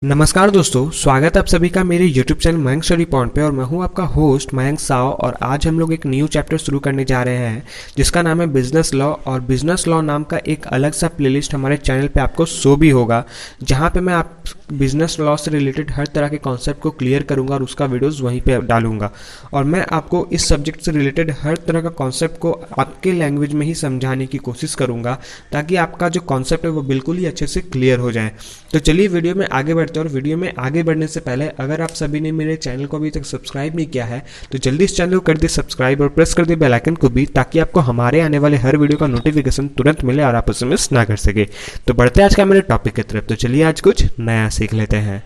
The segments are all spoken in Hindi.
नमस्कार दोस्तों, स्वागत है आप सभी का मेरे YouTube channel Mayank study point पे। और मैं हूं आपका होस्ट मयंक साव। और आज हम लोग एक न्यू चैप्टर शुरू करने जा रहे हैं जिसका नाम है बिजनेस लॉ। और बिजनेस लॉ नाम का एक अलग सा प्लेलिस्ट हमारे चैनल पे आपको शो भी होगा, जहां पे मैं आप बिजनेस लॉ से रिलेटेड हर तरह के कॉन्सेप्ट को क्लियर करूंगा और उसका वीडियोस वहीं पे डालूंगा। और मैं आपको इस सब्जेक्ट से रिलेटेड हर तरह का कॉन्सेप्ट को आपके लैंग्वेज में ही समझाने की कोशिश करूंगा, ताकि आपका जो कॉन्सेप्ट है वो बिल्कुल ही अच्छे से क्लियर हो जाए। तो चलिए वीडियो में आगे बढ़ते हैं। और वीडियो में आगे बढ़ने से पहले अगर आप सभी ने मेरे चैनल को अभी तक सब्सक्राइब नहीं किया है तो जल्दी इस चैनल को कर दिए सब्सक्राइब और प्रेस कर दिए बेल आइकन को भी, ताकि आपको हमारे आने वाले हर वीडियो का नोटिफिकेशन तुरंत मिले और आप उसे मिस ना कर सके। तो बढ़ते हैं आज का मेरे टॉपिक की तरफ। तो चलिए आज कुछ नया सीख लेते हैं।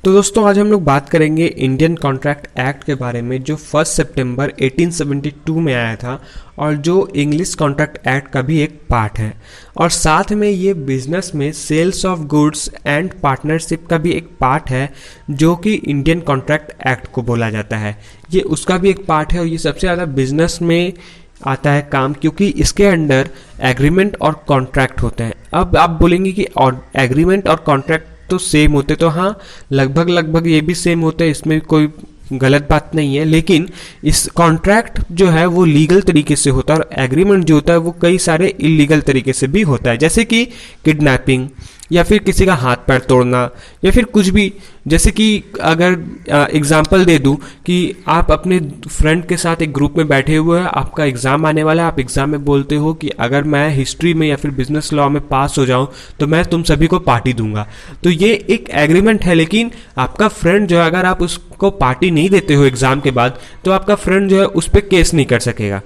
तो दोस्तों, आज हम लोग बात करेंगे इंडियन कॉन्ट्रैक्ट एक्ट के बारे में, जो 1 सितंबर 1872 में आया था और जो इंग्लिश कॉन्ट्रैक्ट एक्ट का भी एक पार्ट है। और साथ में ये बिजनेस में sales of goods and partnership का भी एक पार्ट है, जो कि इंडियन कॉन्ट्रैक्ट एक्ट को बोला जाता है। ये उसका भी एक पार्ट है और ये सबसे ज़्यादा बिजनेस में आता है काम, क्योंकि इसके अंडर एग्रीमेंट और कॉन्ट्रैक्ट होते हैं। अब आप बोलेंगे कि एग्रीमेंट और कॉन्ट्रैक्ट तो सेम होते, तो हाँ, लगभग ये भी सेम होते हैं, इसमें कोई गलत बात नहीं है। लेकिन इस कॉन्ट्रैक्ट जो है वो लीगल तरीके से होता है और एग्रीमेंट जो होता है वो कई सारे इलीगल तरीके से भी होता है, जैसे कि किडनैपिंग या फिर किसी का हाथ पैर तोड़ना या फिर कुछ भी। जैसे कि अगर एग्जांपल दे दूं कि आप अपने फ्रेंड के साथ एक ग्रुप में बैठे हुए हैं, आपका एग्जाम आने वाला है, आप एग्जाम में बोलते हो कि अगर मैं हिस्ट्री में या फिर बिजनेस लॉ में पास हो जाऊं तो मैं तुम सभी को पार्टी दूंगा। तो ये एक एग्रीमेंट है, लेकिन आपका फ्रेंड जो है, अगर आप उसको पार्टी नहीं देते हो एग्जाम के बाद, तो आपका फ्रेंड जो है उस पर केस नहीं कर सकेगा।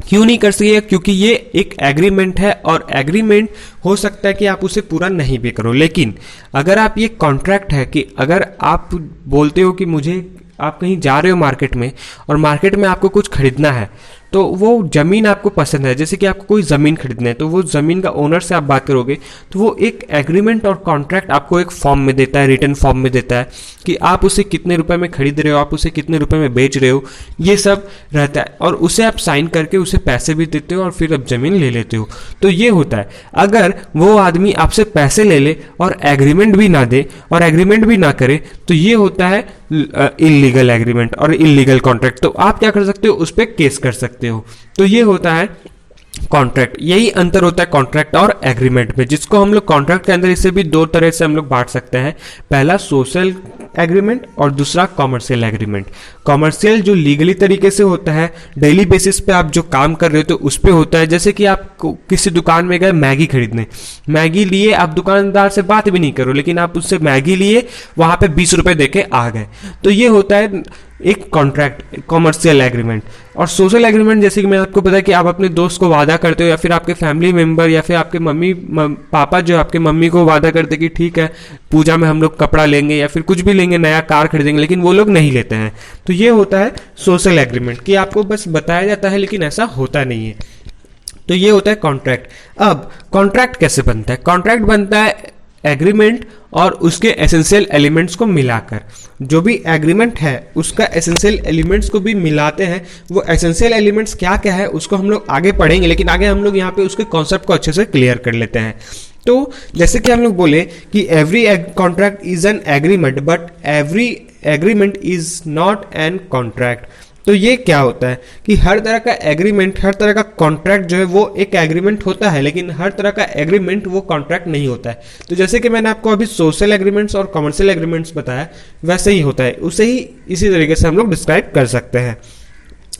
क्यों नहीं कर सकेगा? क्योंकि ये एक एग्रीमेंट है और एग्रीमेंट हो सकता है कि आप उसे पूरा नहीं भी करो। लेकिन अगर आप ये कॉन्ट्रैक्ट है कि अगर आप बोलते हो कि मुझे, आप कहीं जा रहे हो मार्केट में और मार्केट में आपको कुछ खरीदना है, तो वो ज़मीन आपको पसंद है, जैसे कि आपको कोई ज़मीन खरीदना है, तो वो ज़मीन का ओनर से आप बात करोगे तो वो एक एग्रीमेंट और कॉन्ट्रैक्ट आपको एक फॉर्म में देता है, रिटन फॉर्म में देता है कि आप उसे कितने रुपए में खरीद रहे हो, आप उसे कितने रुपए में बेच रहे हो, ये सब रहता है। और उसे आप साइन करके उसे पैसे भी देते हो और फिर आप ज़मीन ले लेते हो। तो ये होता है। अगर वो आदमी आपसे पैसे ले ले और एग्रीमेंट भी ना दे और एग्रीमेंट भी ना करे, तो ये होता है इलीगल एग्रीमेंट और इलीगल कॉन्ट्रैक्ट। तो आप क्या कर सकते हो? उस पर केस कर सकते हो। तो ये होता है कॉन्ट्रैक्ट। यही अंतर होता है कॉन्ट्रैक्ट और एग्रीमेंट में, जिसको हम लोग कॉन्ट्रैक्ट के अंदर इसे भी दो तरह से हम लोग बांट सकते हैं। पहला सोशल एग्रीमेंट और दूसरा कॉमर्शियल एग्रीमेंट। कॉमर्शियल जो लीगली तरीके से होता है, डेली बेसिस पे आप जो काम कर रहे हो तो उस पे होता है। जैसे कि आप किसी दुकान में गए मैगी खरीदने, मैगी लिए, आप दुकानदार से बात भी नहीं करो, लेकिन आप उससे मैगी लिए, वहां पे 20 रुपए देके आ गए। तो ये होता है एक कॉन्ट्रैक्ट, कॉमर्शियल एग्रीमेंट। और सोशल एग्रीमेंट, जैसे कि मैं आपको पता है कि आप अपने दोस्त को वादा करते हो या फिर आपके फैमिली मेंबर या फिर आपके मम्मी पापा जो आपके मम्मी को वादा करते कि ठीक है पूजा में हम लोग कपड़ा लेंगे या फिर कुछ भी लेंगे, नया कार खरीदेंगे, लेकिन वो लोग नहीं लेते हैं। तो ये होता है सोशल एग्रीमेंट, कि आपको बस बताया जाता है लेकिन ऐसा होता नहीं है। तो ये होता है कॉन्ट्रैक्ट। अब कॉन्ट्रैक्ट कैसे बनता है? कॉन्ट्रैक्ट बनता है एग्रीमेंट और उसके एसेंशियल एलिमेंट्स को मिलाकर। जो भी एग्रीमेंट है उसका एसेंशियल एलिमेंट्स को भी मिलाते हैं। वो एसेंशियल एलिमेंट्स क्या क्या है उसको हम लोग आगे पढ़ेंगे, लेकिन आगे हम लोग यहाँ पे उसके कॉन्सेप्ट को अच्छे से क्लियर कर लेते हैं। तो जैसे कि हम लोग बोले कि every contract is an agreement but every agreement is not an contract. तो ये क्या होता है कि हर तरह का एग्रीमेंट, हर तरह का कॉन्ट्रैक्ट जो है वो एक एग्रीमेंट होता है, लेकिन हर तरह का एग्रीमेंट वो कॉन्ट्रैक्ट नहीं होता है। तो जैसे कि मैंने आपको अभी सोशल एग्रीमेंट्स और कमर्शियल एग्रीमेंट्स बताया, वैसे ही होता है, उसे ही इसी तरीके से हम लोग डिस्क्राइब कर सकते हैं।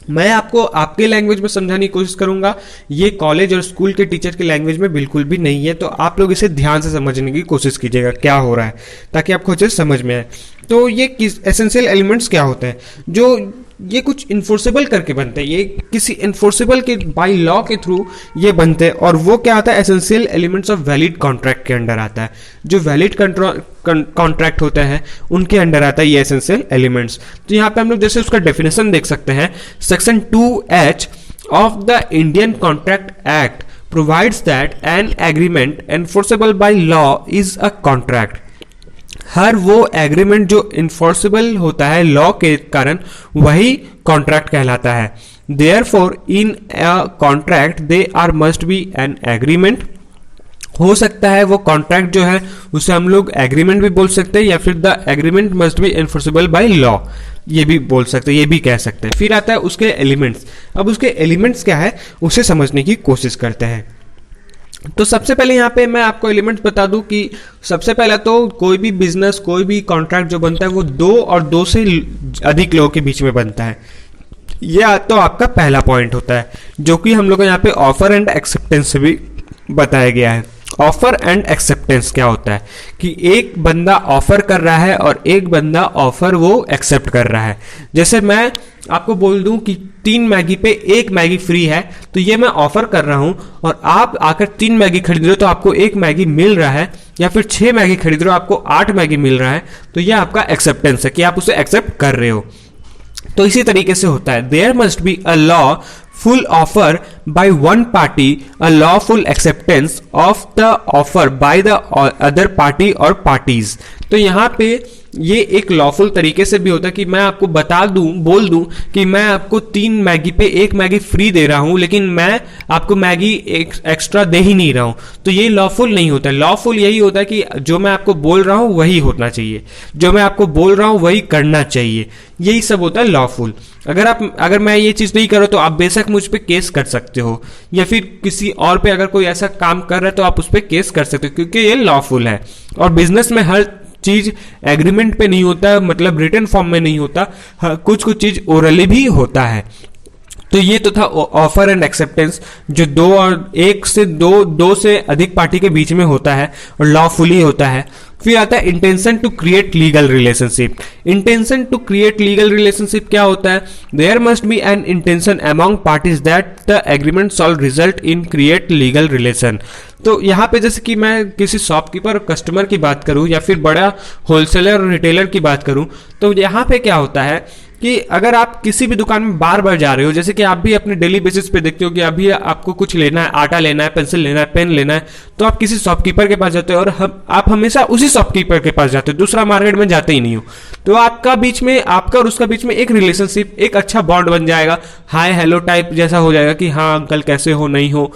मैं आपको आपके लैंग्वेज में समझाने की कोशिश करूंगा, ये कॉलेज और स्कूल के टीचर की लैंग्वेज में बिल्कुल भी नहीं है। तो आप लोग इसे ध्यान से समझने की कोशिश कीजिएगा क्या हो रहा है, ताकि आपको अच्छे से समझ में आए। तो ये एसेंशियल एलिमेंट्स क्या होते हैं? जो ये कुछ इन्फोर्सेबल करके बनते हैं, ये किसी इन्फोर्सेबल के बाय लॉ के थ्रू ये बनते हैं। और वो क्या आता है? Essential elements of valid contract के अंडर आता है। जो वैलिड कॉन्ट्रैक्ट होता है उनके अंडर आता है ये एसेंशियल एलिमेंट्स। तो यहाँ पे हम लोग जैसे उसका डेफिनेशन देख सकते हैं। Section 2H of the Indian contract Act provides that an agreement enforceable by law is a contract. हर वो एग्रीमेंट जो इन्फोर्सेबल होता है लॉ के कारण, वही कॉन्ट्रैक्ट कहलाता है। Therefore in a contract they are must be an agreement. हो सकता है वो कॉन्ट्रैक्ट जो है उसे हम लोग एग्रीमेंट भी बोल सकते हैं, या फिर the agreement must B enforceable by law, ये भी बोल सकते हैं, ये भी कह सकते हैं। फिर आता है उसके एलिमेंट्स। अब उसके एलिमेंट्स क्या है उसे समझने की कोशिश करते हैं। तो सबसे पहले यहाँ पे मैं आपको एलिमेंट्स बता दूं कि सबसे पहला तो कोई भी बिजनेस, कोई भी कॉन्ट्रैक्ट जो बनता है वो 2 और 2 से अधिक लोगों के बीच में बनता है। यह तो आपका पहला पॉइंट होता है, जो कि हम लोग को यहाँ पे ऑफर एंड एक्सेप्टेंस से भी बताया गया है। ऑफर एंड एक्सेप्टेंस क्या होता है कि एक बंदा ऑफर कर रहा है और एक बंदा ऑफर वो एक्सेप्ट कर रहा है। जैसे मैं आपको बोल दूं कि 3 मैगी पे 1 मैगी फ्री है, तो ये मैं ऑफर कर रहा हूं और आप आकर 3 मैगी खरीद रहे हो तो आपको 1 मैगी मिल रहा है, या फिर 6 मैगी खरीद रहे हो आपको 8 मैगी मिल रहा है, तो ये आपका एक्सेप्टेंस है कि आप उसे एक्सेप्ट कर रहे हो। तो इसी तरीके से होता है, there must be a law full offer by one party, a lawful acceptance of the offer by the other party or parties। तो यहाँ पे ये एक लॉफुल तरीके से भी होता है कि मैं आपको बोल दूं कि मैं आपको 3 मैगी पे 1 मैगी फ्री दे रहा हूं, लेकिन मैं आपको मैगी एक्स्ट्रा दे ही नहीं रहा हूं, तो ये लॉफुल नहीं होता है। लॉफुल यही होता है कि जो मैं आपको बोल रहा हूं वही होना चाहिए, जो मैं आपको बोल रहा हूं वही करना चाहिए, यही सब होता है लॉफुल। अगर मैं ये चीज नहीं करूँ तो आप बेशक मुझ पे केस कर सकते हो, या फिर किसी और पे अगर कोई ऐसा काम कर रहा है तो आप उस पर केस कर सकते हो, क्योंकि ये लॉफुल है। और बिजनेस में हर चीज एग्रीमेंट पे नहीं होता, मतलब रिटन फॉर्म में नहीं होता, कुछ चीज ओरली भी होता है। तो ये तो था ऑफर एंड एक्सेप्टेंस, जो 2 से अधिक पार्टी के बीच में होता है और लॉफुली होता है। फिर आता है intention to create legal relationship. Intention to create legal relationship क्या होता है? There must be an intention among parties that the agreement shall result in create legal relation. तो यहाँ पे जैसे कि मैं किसी शॉपकीपर और कस्टमर की बात करूं, या फिर बड़ा होलसेलर और रिटेलर की बात करूं, तो यहाँ पे क्या होता है कि अगर आप किसी भी दुकान में बार बार जा रहे हो, जैसे कि आप भी अपने डेली बेसिस पे देखते हो कि अभी आपको कुछ लेना है, आटा लेना है, पेंसिल लेना है, पेन लेना है, तो आप किसी शॉपकीपर के पास जाते हो, और आप हमेशा उसी शॉपकीपर के पास जाते हो, दूसरा मार्केट में जाते ही नहीं हो। तो आपका और उसका बीच में एक रिलेशनशिप, एक अच्छा बॉन्ड बन जाएगा, हाय हेलो टाइप जैसा हो जाएगा कि हाँ अंकल कैसे हो, नहीं हो,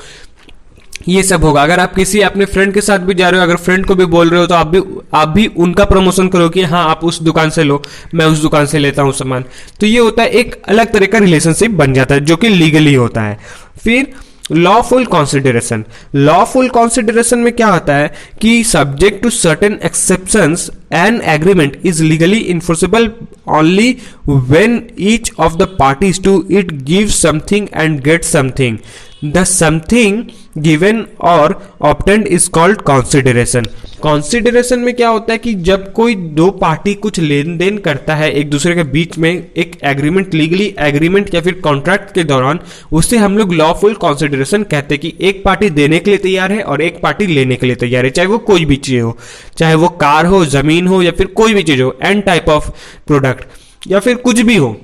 ये सब होगा। अगर आप किसी अपने फ्रेंड के साथ भी जा रहे हो, अगर फ्रेंड को भी बोल रहे हो, तो आप भी उनका प्रमोशन करो कि हाँ आप उस दुकान से लो, मैं उस दुकान से लेता हूँ सामान। तो ये होता है एक अलग तरह का रिलेशनशिप बन जाता है, जो कि लीगली होता है। फिर लॉफुल कॉन्सिडरेशन। लॉफुल कॉन्सिडरेशन में क्या होता है कि subject to certain exceptions an agreement is legally enforceable only when each of the parties to it give something and get something. The something given और obtained is called consideration. Consideration में क्या होता है कि जब कोई 2 पार्टी कुछ लेन देन करता है एक दूसरे के बीच में, एक एग्रीमेंट, लीगली एग्रीमेंट या फिर कॉन्ट्रैक्ट के दौरान, उससे हम लोग लॉफुल कॉन्सिडरेशन कहते हैं कि एक पार्टी देने के लिए तैयार है और एक पार्टी लेने के लिए तैयार है, चाहे वो कोई भी चीज हो, चाहे वो कार हो, जमीन हो, या फिर कोई भी चीज हो, एन टाइप ऑफ प्रोडक्ट, या फिर कुछ भी हो,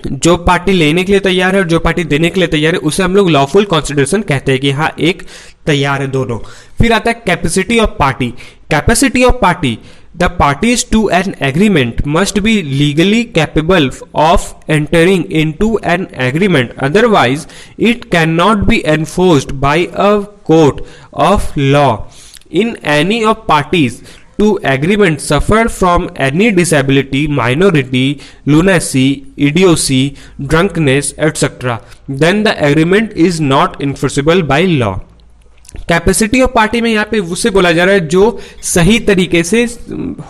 जो पार्टी लेने के लिए तैयार है और जो पार्टी देने के लिए तैयार है, उसे हम लोग लॉफुल कॉन्सिडरेशन कहते हैं कि हाँ एक तैयार है दोनों। फिर आता है capacity of party. Capacity of party, the parties to an agreement must be legally capable of entering into an agreement, otherwise it can not be enforced by a court of law in any of parties to agreement suffer from any disability, minority, lunacy, idiocy, drunkenness, etc. Then the agreement is not enforceable by law. Capacity of party में यहाँ पे उससे बोला जा रहा है जो सही तरीके से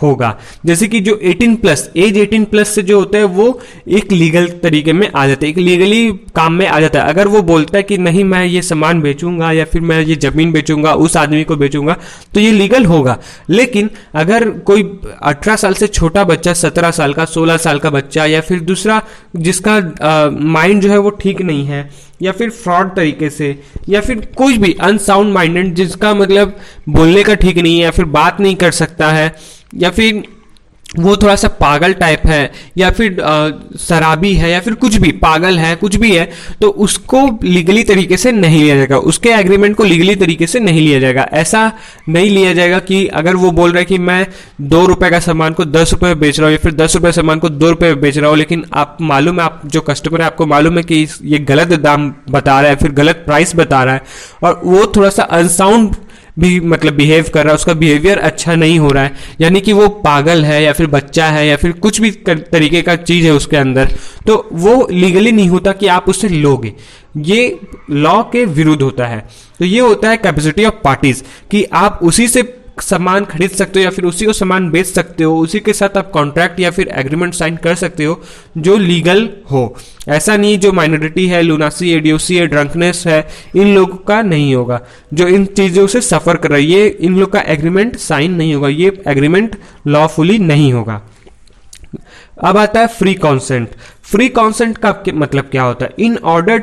होगा, जैसे कि जो 18 प्लस एज 18 प्लस से जो होता है वो एक लीगल तरीके में आ जाता है, एक लीगली काम में आ जाता है। अगर वो बोलता है कि नहीं मैं ये सामान बेचूंगा या फिर मैं ये जमीन बेचूंगा, उस आदमी को बेचूंगा, तो ये लीगल होगा। लेकिन अगर कोई 18 साल से छोटा बच्चा, 17 साल का, 16 साल का बच्चा, या फिर दूसरा जिसका माइंड जो है वो ठीक नहीं है, या फिर फ्रॉड तरीके से, या फिर कोई भी अनसाउंड माइंडेड जिसका मतलब बोलने का ठीक नहीं है, या फिर बात नहीं कर सकता है, या फिर वो थोड़ा सा पागल टाइप है या फिर शराबी है या फिर कुछ भी पागल है, कुछ भी है, तो उसको लीगली तरीके से नहीं लिया जाएगा, उसके एग्रीमेंट को लीगली तरीके से नहीं लिया जाएगा। ऐसा नहीं लिया जाएगा कि अगर वो बोल रहा है कि मैं 2 रुपए का सामान को 10 रुपए में बेच रहा हूँ या फिर 10 रुपए सामान को 2 रुपए में बेच रहा हूँ, लेकिन आप मालूम है, आप जो कस्टमर है आपको मालूम है कि ये गलत दाम बता रहा है, फिर गलत प्राइस बता रहा है और वो थोड़ा सा अनसाउंड भी मतलब बिहेव कर रहा है, उसका बिहेवियर अच्छा नहीं हो रहा है, यानी कि वो पागल है या फिर बच्चा है या फिर कुछ भी तरीके का चीज है उसके अंदर, तो वो लीगली नहीं होता कि आप उससे लोगे, ये लॉ के विरुद्ध होता है। तो ये होता है कैपेसिटी ऑफ पार्टीज कि आप उसी से सामान खरीद सकते हो या फिर उसी को सामान बेच सकते हो, उसी के साथ आप कॉन्ट्रैक्ट या फिर एग्रीमेंट साइन कर सकते हो जो लीगल हो। ऐसा नहीं जो माइनॉरिटी है, लुनासी है, इडियोसी है, ड्रंकनेस है, इन लोगों का नहीं होगा, जो इन चीजों से सफर कर रहा है, ये इन लोग का एग्रीमेंट साइन नहीं होगा, ये एग्रीमेंट लॉफुली नहीं होगा। अब आता है फ्री कॉन्सेंट। फ्री कॉन्सेंट का मतलब क्या होता है? In order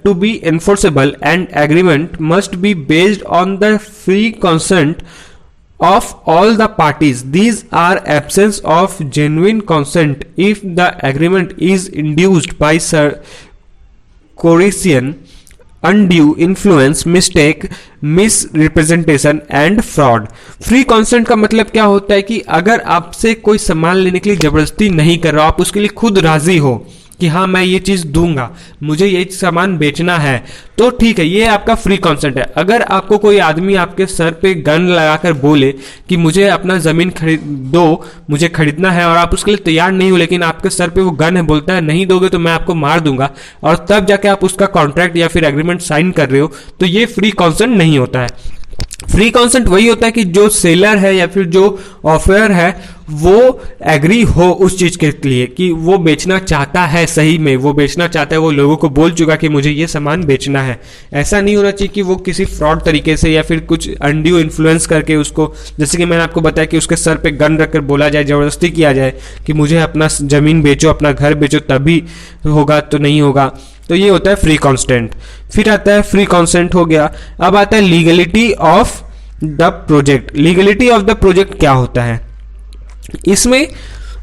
to be enforceable and agreement must be based on the free consent of all the parties. These are absence of genuine consent if the agreement is induced by coercion, undue influence, mistake, misrepresentation and fraud. Free consent का मतलब क्या होता है कि अगर आपसे कोई सामान लेने के लिए जबरदस्ती नहीं कर रहा, आप उसके लिए खुद राजी हो कि हाँ मैं ये चीज दूंगा, मुझे ये सामान बेचना है, तो ठीक है, ये आपका फ्री कॉन्सेंट है। अगर आपको कोई आदमी आपके सर पे गन लगाकर बोले कि मुझे अपना जमीन खरीद दो, मुझे खरीदना है, और आप उसके लिए तैयार नहीं हो, लेकिन आपके सर पे वो गन है, बोलता है नहीं दोगे तो मैं आपको मार दूंगा, और तब जाके आप उसका कॉन्ट्रैक्ट या फिर एग्रीमेंट साइन कर रहे हो, तो ये फ्री कॉन्सेंट नहीं होता है। फ्री कॉन्सेंट वही होता है कि जो सेलर है या फिर जो ऑफर है वो एग्री हो उस चीज के लिए कि वो बेचना चाहता है, सही में वो बेचना चाहता है, वो लोगों को बोल चुका कि मुझे ये सामान बेचना है। ऐसा नहीं होना चाहिए कि वो किसी फ्रॉड तरीके से या फिर कुछ अनड्यू इन्फ्लुएंस करके उसको, जैसे कि मैंने आपको बताया कि उसके सर पे गन रखकर बोला जाए, जबरदस्ती किया जाए कि मुझे अपना जमीन बेचो, अपना घर बेचो, तभी होगा, तो नहीं होगा। तो ये होता है फ्री कॉन्सेंट। फिर आता है फ्री कॉन्सेंट हो गया। अब आता है legality of the project. Legality of the project क्या होता है? इसमें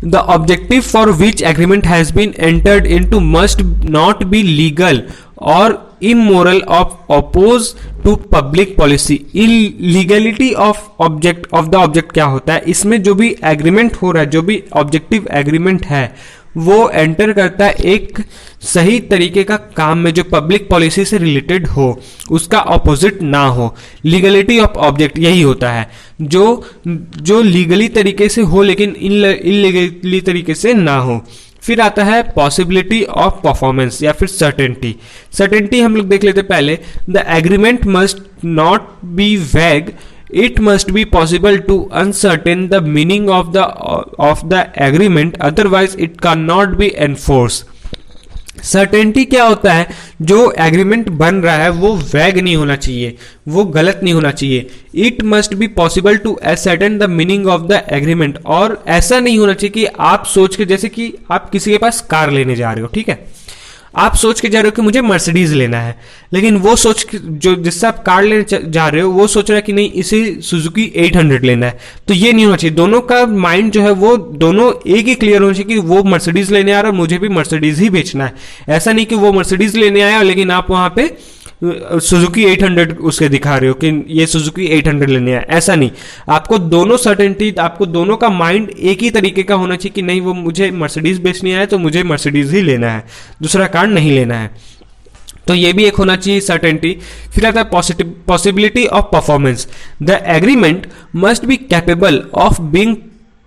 the objective for which agreement has been entered into must not be legal और immoral of oppose to public policy। illegality of the object क्या होता है? इसमें जो भी एग्रीमेंट हो रहा है, जो भी ऑब्जेक्टिव एग्रीमेंट है, वो एंटर करता है एक सही तरीके का काम में जो पब्लिक पॉलिसी से रिलेटेड हो, उसका ऑपोजिट ना हो। लीगलिटी ऑफ ऑब्जेक्ट यही होता है, जो लीगली तरीके से हो लेकिन इलीगली तरीके से ना हो। फिर आता है पॉसिबिलिटी ऑफ परफॉर्मेंस या फिर सर्टेनिटी। सर्टेनिटी हम लोग देख लेते पहले। The agreement must not B वैग, it must be possible to uncertain the meaning of the agreement, otherwise it cannot be enforced। Certainty क्या होता है? जो एग्रीमेंट बन रहा है वो वैग नहीं होना चाहिए, वो गलत नहीं होना चाहिए। It must be possible to ascertain the meaning of the agreement, और ऐसा नहीं होना चाहिए कि आप सोच के, जैसे कि आप किसी के पास कार लेने जा रहे हो, ठीक है, आप सोच के जा रहे हो कि मुझे मर्सिडीज लेना है, लेकिन वो सोच के, जो जिससे आप कार लेने जा रहे हो, वो सोच रहा है कि नहीं इसे सुजुकी 800 लेना है। तो ये नहीं होना चाहिए। दोनों का माइंड जो है वो दोनों एक ही क्लियर होना चाहिए कि वो मर्सिडीज लेने आ रहा है और मुझे भी मर्सिडीज ही बेचना है। ऐसा नहीं कि वो मर्सिडीज लेने आया लेकिन आप वहां पे सुजुकी 800 उसके दिखा रहे हो कि ये सुजुकी 800 लेने आया। ऐसा नहीं, आपको दोनों सर्टेनिटी, आपको दोनों का माइंड एक ही तरीके का होना चाहिए कि नहीं वो मुझे मर्सिडीज बेचनी है तो मुझे मर्सिडीज ही लेना है, दूसरा कार नहीं लेना है। तो ये भी एक होना चाहिए सर्टेनिटी। फिर आता है possibility of performance. The agreement must be capable of being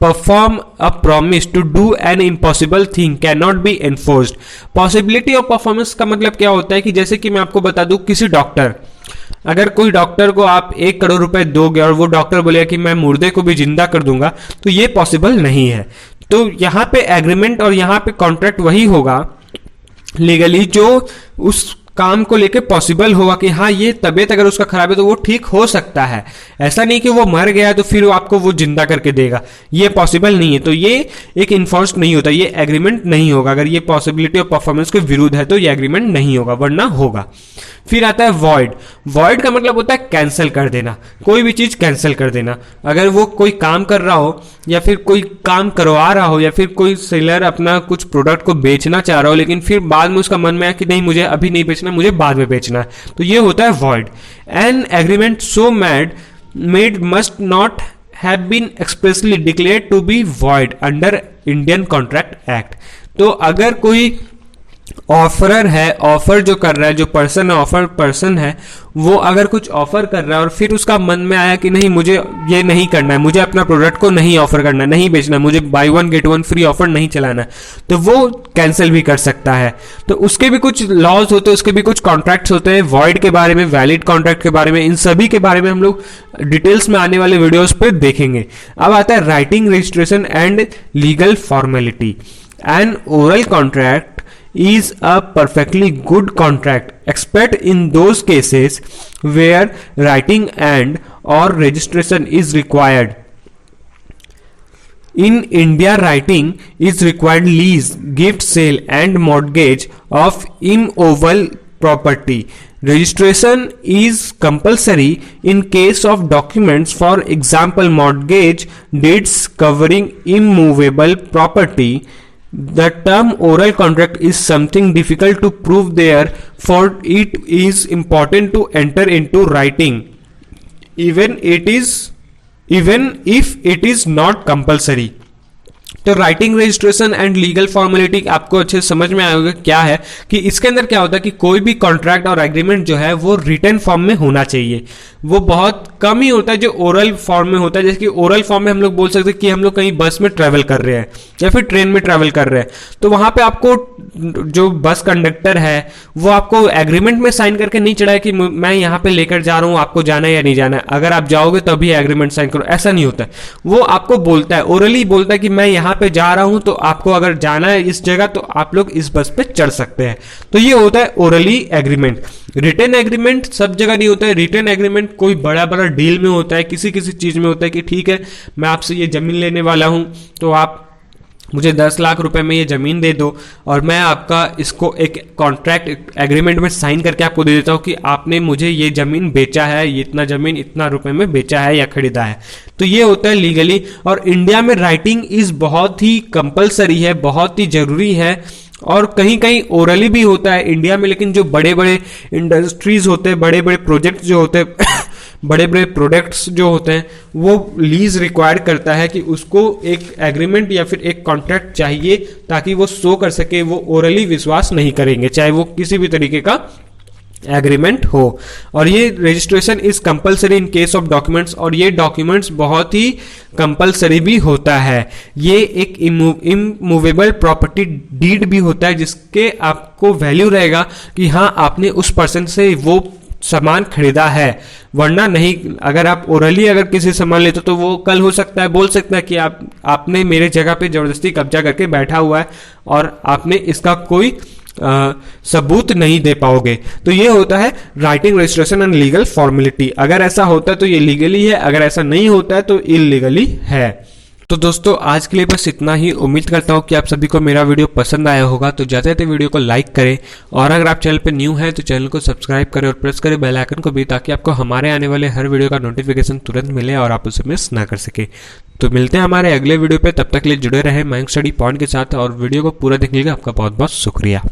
perform a promise to do an impossible thing cannot be enforced। possibility of performance का मतलब क्या होता है कि जैसे कि मैं आपको बता दूं, किसी डॉक्टर, अगर कोई डॉक्टर को आप 1 करोड़ रुपए दोगे और वो डॉक्टर बोलेगा कि मैं मुर्दे को भी जिंदा कर दूंगा, तो ये पॉसिबल नहीं है। तो यहाँ पे एग्रीमेंट और यहाँ पे कॉन्ट्रैक्ट वही होगा लीगली जो उस काम को लेके पॉसिबल होगा कि हाँ ये तबीयत अगर उसका खराब है तो वो ठीक हो सकता है। ऐसा नहीं कि वो मर गया तो फिर वो आपको वो जिंदा करके देगा, ये पॉसिबल नहीं है। तो ये एक इन्फोर्स नहीं होता, ये एग्रीमेंट नहीं होगा। अगर ये पॉसिबिलिटी ऑफ परफॉर्मेंस के विरुद्ध है तो ये एग्रीमेंट नहीं होगा, वरना होगा। फिर आता है वॉइड। वॉइड का मतलब होता है कैंसिल कर देना, कोई भी चीज कैंसिल कर देना। अगर वो कोई काम कर रहा हो या फिर कोई काम करवा रहा हो या फिर कोई सेलर अपना कुछ प्रोडक्ट को बेचना चाह रहा हो, लेकिन फिर बाद में उसका मन में आया कि नहीं मुझे अभी नहीं बेचना, मुझे बाद में बेचना है, तो ये होता है void. An agreement so made must not have been expressly declared to be void under Indian contract act. तो अगर कोई ऑफरर है, ऑफर जो कर रहा है, जो पर्सन है, ऑफर पर्सन है, वो अगर कुछ ऑफर कर रहा है और फिर उसका मन में आया कि नहीं मुझे ये नहीं करना है, मुझे अपना प्रोडक्ट को नहीं ऑफर करना है, नहीं बेचना, मुझे by one get one free offer नहीं चलाना है, तो वो कैंसिल भी कर सकता है। तो उसके भी कुछ लॉज होते हैं, उसके भी कुछ कॉन्ट्रैक्ट्स होते हैं, वॉइड के बारे में, वैलिड कॉन्ट्रैक्ट के बारे में, इन सभी के बारे में हम लोग डिटेल्स में आने वाले वीडियोस पे देखेंगे। अब आता है writing registration and legal formality. N oral contract is a perfectly good contract except in those cases where writing and or registration is required. In India, writing is required lease, gift, sale and mortgage of immovable property. Registration is compulsory in case of documents, for example mortgage deeds covering immovable property. The term oral contract is something difficult to prove, therefore it is important to enter into writing even if it is not compulsory. तो writing registration and legal formality आपको अच्छे समझ में आएगा क्या है, कि इसके अंदर क्या होता है कि कोई भी कॉन्ट्रैक्ट और एग्रीमेंट जो है वो रिटन फॉर्म में होना चाहिए। वो बहुत कम ही होता है जो ओरल फॉर्म में होता है। जैसे कि ओरल फॉर्म में हम लोग बोल सकते हैं कि हम लोग कहीं बस में ट्रेवल कर रहे हैं या फिर ट्रेन में ट्रेवल कर रहे हैं, तो वहां पे आपको जो बस कंडक्टर है वो आपको एग्रीमेंट में साइन करके नहीं चढ़ाए कि मैं यहाँ पे लेकर जा रहा हूँ, आपको जाना है या नहीं जाना है, अगर आप जाओगे तभी एग्रीमेंट साइन करो, ऐसा नहीं होता है। वो आपको बोलता है, ओरली बोलता है कि मैं यहाँ पे जा रहा हूं, तो आपको अगर जाना है इस जगह तो आप लोग इस बस पे चढ़ सकते हैं। तो ये होता है ओरली एग्रीमेंट। रिटन एग्रीमेंट सब जगह नहीं होता है। रिटन एग्रीमेंट कोई बड़ा बड़ा डील में होता है, किसी किसी चीज में होता है कि ठीक है मैं आपसे ये जमीन लेने वाला हूं, तो आप मुझे 10 लाख रुपए में ये जमीन दे दो और मैं आपका इसको एक कॉन्ट्रैक्ट एग्रीमेंट में साइन करके आपको दे देता हूँ कि आपने मुझे ये जमीन बेचा है, ये इतना जमीन इतना रुपए में बेचा है या खरीदा है। तो ये होता है लीगली। और इंडिया में राइटिंग इज बहुत ही कंपलसरी है, बहुत ही जरूरी है, और कहीं कहीं ओरली भी होता है इंडिया में। लेकिन जो बड़े बड़े इंडस्ट्रीज होते हैं, बड़े बड़े प्रोजेक्ट जो होते हैं बड़े बड़े प्रोडक्ट्स जो होते हैं, वो लीज रिक्वायर्ड करता है कि उसको एक एग्रीमेंट या फिर एक कॉन्ट्रैक्ट चाहिए ताकि वो शो कर सके वो ओरली विश्वास नहीं करेंगे, चाहे वो किसी भी तरीके का एग्रीमेंट हो। और ये registration is compulsory in case of documents, और ये डॉक्यूमेंट्स बहुत ही कंपलसरी भी होता है। ये एक इमूवेबल प्रॉपर्टी डीड भी होता है जिसके आपको वैल्यू रहेगा कि हाँ आपने उस पर्सन से वो सामान खरीदा है, वरना नहीं। अगर आप ओरली अगर किसी सामान लेते तो वो कल हो सकता है बोल सकता है कि आपने मेरे जगह पे जबरदस्ती कब्जा करके बैठा हुआ है और आपने इसका कोई सबूत नहीं दे पाओगे। तो ये होता है writing registration and legal formality. अगर ऐसा होता है तो ये लीगली है, अगर ऐसा नहीं होता है तो इलीगली है। तो दोस्तों आज के लिए बस इतना ही। उम्मीद करता हूँ कि आप सभी को मेरा वीडियो पसंद आया होगा। तो जाते जाते वीडियो को लाइक करें, और अगर आप चैनल पे न्यू हैं तो चैनल को सब्सक्राइब करें और प्रेस करें बेल आइकन को भी, ताकि आपको हमारे आने वाले हर वीडियो का नोटिफिकेशन तुरंत मिले और आप उसे मिस ना कर सके। तो मिलते हैं हमारे अगले वीडियो पे, तब तक के लिए जुड़े रहें मयंक स्टडी पॉइंट के साथ, और वीडियो को पूरा देखने के लिए आपका बहुत बहुत शुक्रिया।